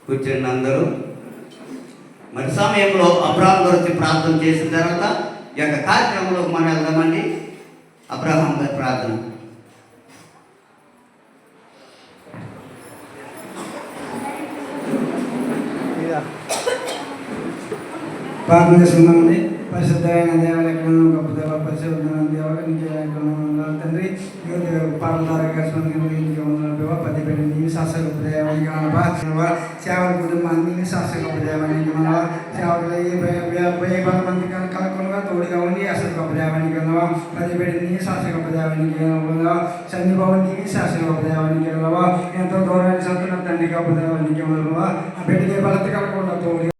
కూర్చొని అందరూ మరి సమయంలో అబ్రహాం గురించి ప్రార్థన చేసిన తర్వాత ఈ యొక్క కార్యక్రమంలో మనం వెళ్దామండి. అబ్రహాం గారి ప్రార్థన. ప్రార్థన చేస్తున్నామండి. పరిశుద్ధమైన దేవాలయం గొప్ప దేవ పరిశుద్ధమైన దేవ తండ్రి పాలధారగా పది పెట్టి నీ శాస్త్ర గొప్ప దేవానికి సేవల కుటుంబాన్ని శాస్త్ర గొప్ప దేవానికి మన సేవకులు 10 మంది కనుక తోడుగా ఉండి అసలు గొప్ప దేవానికి పది పెట్టి నీ శాస్త్ర గొప్ప దేవానికి సన్నిభావం నీ శాస్త్ర గొప్ప దేవానికి ఎంతో దూరాన్ని సంతున్న తండ్రి గొప్ప దేవానికి బిడ్డకి బలత కలగకుండా తోడు